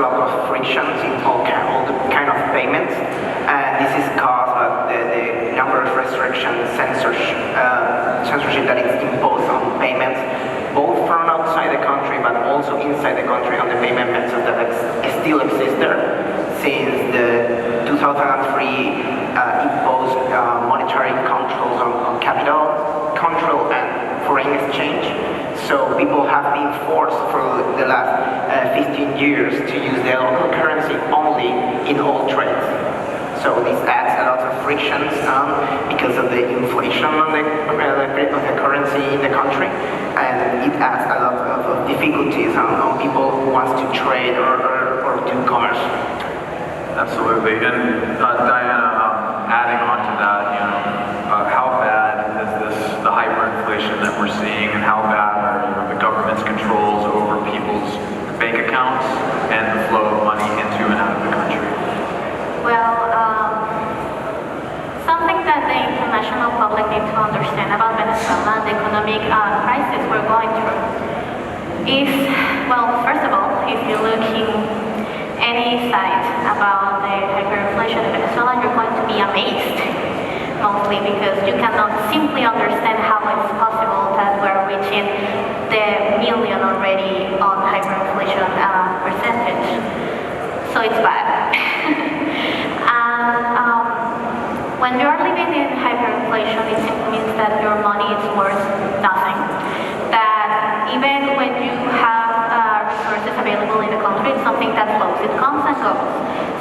lot of frictions in all the kind of payments, and this is caused by the number of restrictions, censorship that is imposed on payments, both from outside the country but also inside the country on the payment methods that still exist there, since the 2003 imposed monetary controls on capital control and foreign exchange. So people have been forced for the last 15 years to use their local currency only in all trades. So this adds a lot of frictions because of the inflation on the currency in the country, and it adds a lot of difficulties on people who want to trade or do commerce. Absolutely, and Diana, adding on to that, how bad is the hyperinflation that we're seeing, and how bad are the government's controls over people's bank accounts and the flow of money into and out of the country? Well, something that the international public needs to understand about Venezuela and the economic crisis we're going through is, well, first of all, if you look in any site about the hyperinflation in Venezuela, you're going to be amazed, mostly because you cannot simply understand how it's possible that we're reaching the million already on hyperinflation percentage. So it's bad. When you're living in hyperinflation, it simply means that your money is worth nothing. That even when you have resources available in the country, it's something that flows. It comes and goes.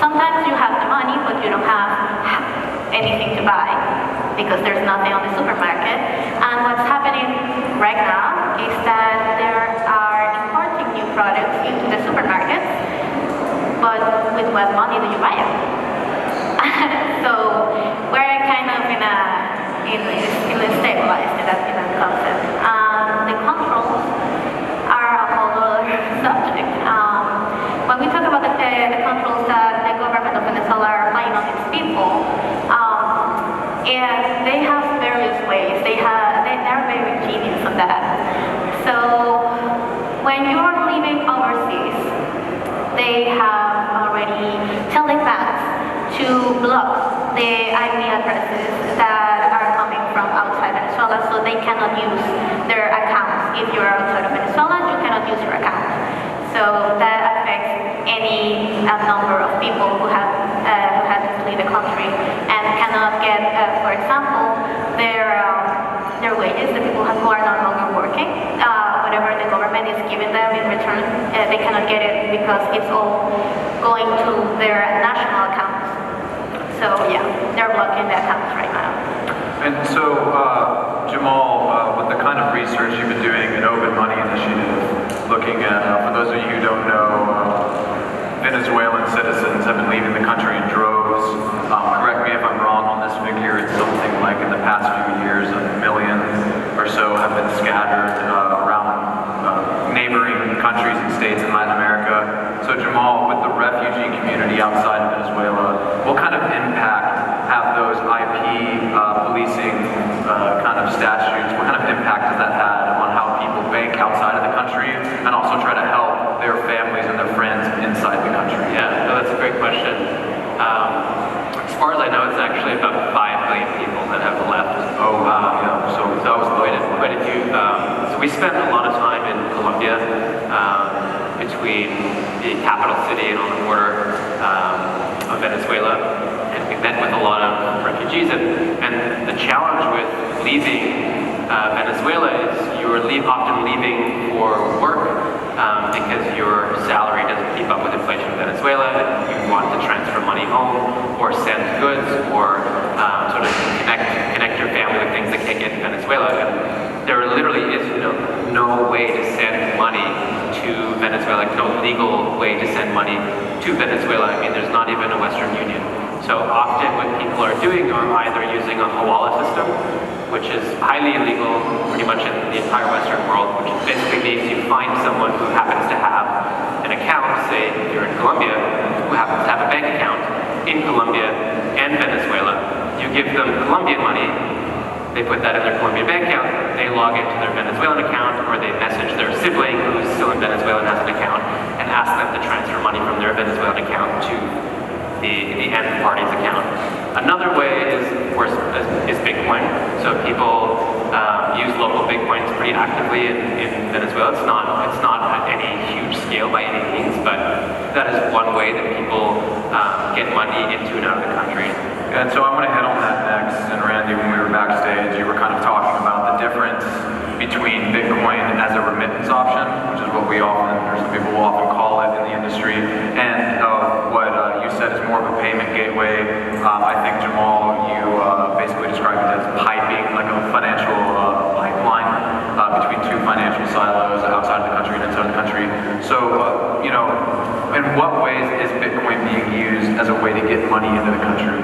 Sometimes you have the money, but you don't have anything to buy because there's nothing on the supermarket. And what's happening right now is that there are importing new products into the supermarkets, but with what money do you buy it? So we're kind of in a stabilized in that concept. The controls are a whole other subject. When we talk about the controls that the government of Venezuela are applying on its people, and they have various ways. They're very genius on that. So when you're living overseas, they have already telepaths to block the IP addresses that are coming from outside Venezuela, so they cannot use their accounts. If you're outside of Venezuela, you cannot use your account. So that affects any number of people who have to flee the country and cannot get, for example, their wages. The people who are no longer working, whatever the government is giving them in return, they cannot get it because it's all going to their national accounts. So yeah, they're blocking the accounts right now. And so, Jamaal, with the kind of research you've been doing at Open Money Initiative, looking at, for those of you who don't know, Venezuelan citizens have been leaving the country in droves. Correct me if I'm wrong on this figure, it's something like in the past few years, 1 million or so have been scattered around neighboring countries and states in Latin America. So Jamaal, with the refugee community outside of Venezuela, what kind of impact have those IP policing kind of statutes, what kind of impact has that had on how people bank outside of the country and also try to help their families and their friends inside the country? Yeah, no, that's a great question. As far as I know, it's actually about 5 million people that have left. Oh, wow. So that was quite a few. So we spent a lot of time in Colombia, between the capital city and on the border of Venezuela, and we met with a lot of refugees. And the challenge with leaving Venezuela is you are often leaving for work because your salary doesn't keep up with inflation in Venezuela. You want to transfer money home or send goods or sort of connect your family with things that can't get in Venezuela. And there literally is no way to send money to Venezuela, no legal way to send money to Venezuela. I mean, there's not even a Western Union. So often what people are doing are either using a hawala system, which is highly illegal pretty much in the entire Western world, which basically means you find someone who happens to have an account, say you're in Colombia, who happens to have a bank account in Colombia and Venezuela. You give them Colombian money, they put that in their Colombian bank account, they log into their Venezuelan account, or they message their sibling who's still in Venezuela and has an account, and ask them to transfer money from their Venezuelan account to the end party's account. Another way is, of course, is Bitcoin. So people use local Bitcoins pretty actively in Venezuela. It's not at any huge scale by any means, but that is one way that people get money into and out of the country. And so I want to hit on that next. And Randy, when we were backstage, you were kind of talking about the difference between Bitcoin as a remittance option, which is what we often, or some people will often call it in the industry, and what you said is more of a payment gateway. I think, Jamaal, you basically described it as piping, like a financial pipeline between two financial silos outside of the country and inside the country. So, in what ways is Bitcoin being used as a way to get money into the country?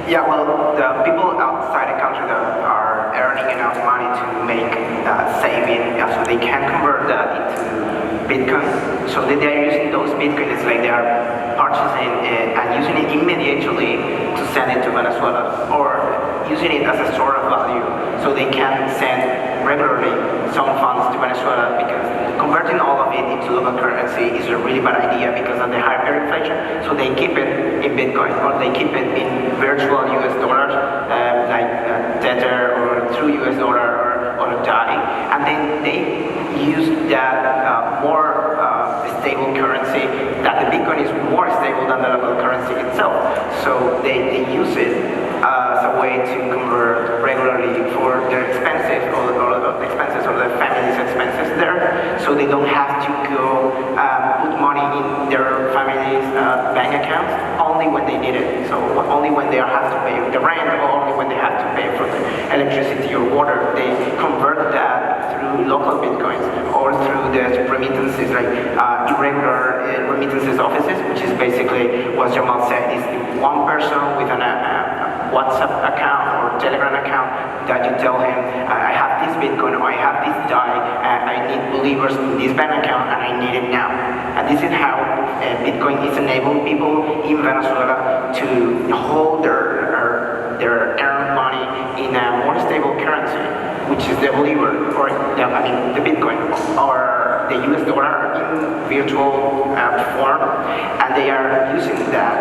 Yeah, well, the people outside the country that are earning enough money to make saving, so they can convert that into Bitcoin. So they are using those Bitcoin. It's like they are purchasing it and using it immediately to send it to Venezuela, or using it as a store of value, so they can send regularly some funds to Venezuela, because converting all of it into local currency is a really bad idea because of the hyperinflation. So they keep it in Bitcoin, or they keep it in virtual US dollars, like Tether or through US dollar or DAI, and then they use that more stable currency, that the Bitcoin is more stable than the local currency itself. So they use it as a way to convert regularly for their expenses, or the expenses or the family's expenses there. So they don't have to go put money in their family's bank accounts only when they need it. So only when they have to pay the rent, or only when they have to pay for the electricity or water, they convert that through local Bitcoins, or through the remittances, like irregular remittances offices, which is basically what Jamaal said, is one person with a WhatsApp account or Telegram account that you tell him, I have this Bitcoin, or I have this DAI, I need believers in this bank account, and I need it now. And this is how Bitcoin is enabling people in Venezuela to hold their earned money in a more stable currency, which is the believer, or the Bitcoin, or the US dollar in virtual form, and they are using that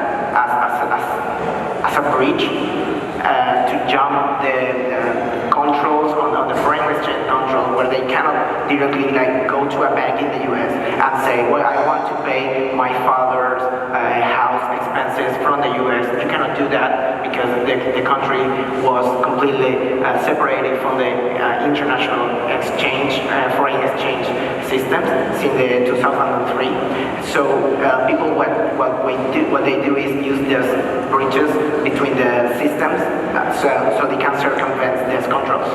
as a bridge to jump the controls on the foreign exchange control, where they cannot directly go to a bank in the US and say, well, I want to pay my father's house expenses from the US. You cannot do that because the country was completely separated from the international exchange, foreign exchange systems since the 2003. So people, what they do is use these bridges between the systems, so they can circumvent these controls.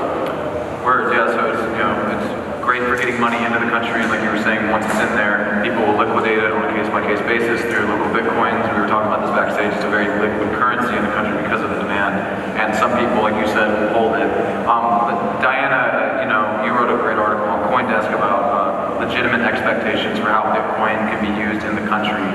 Word, yeah. So it's great for getting money into the country, and like you were saying, once it's in there, people will liquidate it on a case-by-case basis through local Bitcoins. We were talking about this backstage. It's a very liquid currency in the country because of the demand, and some people, like you said, will hold it. But Diana, you wrote a great article on CoinDesk about legitimate expectations for how Bitcoin can be used in the country.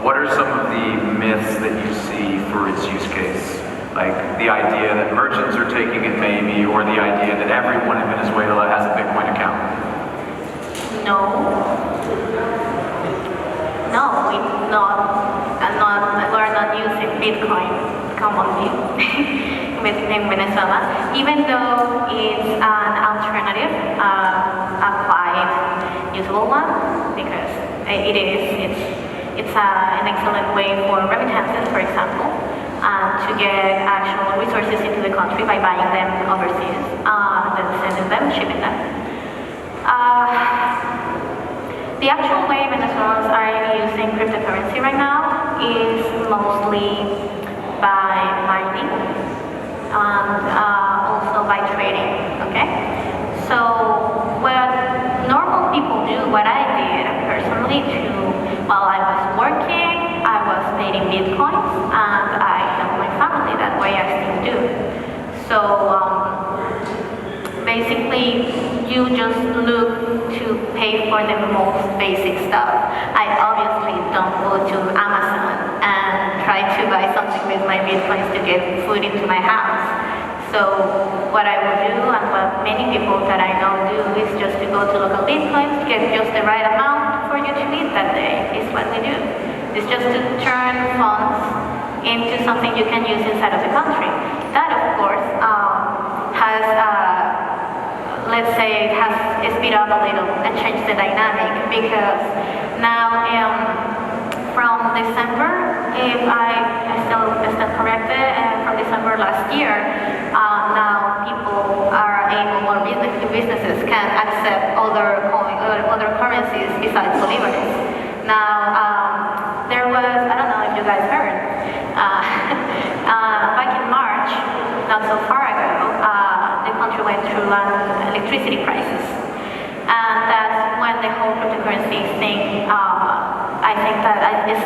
What are some of the myths that you see for its use case? Like the idea that merchants are taking it maybe, or the idea that everyone in Venezuela has a Bitcoin account? No, we're not using Bitcoin commonly in Venezuela, even though it's an alternative, a quite usable one, because it's an excellent way for remittances, for example, to get actual resources into the country by buying them overseas, then sending them, shipping them. The actual way Venezuelans are using cryptocurrency right now is mostly by mining and also by trading, okay? So what normal people do, what I did personally while I was working, I was paid in Bitcoins, and I helped my family that way. I still do. So basically, you just look to pay for the most basic stuff. I obviously don't go to Amazon and try to buy something with my Bitcoins to get food into my house. So what I would do, and what many people that I know do, is just to go to local Bitcoins, get just the right amount for you to eat that day, It's just to turn funds into something you can use inside of the country. That, of course, has, let's say, has speed up a little and changed the dynamic, because now from December, if I still stand corrected, from December last year, now people are able, or businesses can accept other currencies besides bolívares. Now, there was, I don't know if you guys heard, back in March, not so far ago, the country went through an electricity crisis. And that's when the whole cryptocurrency thing, I think that it's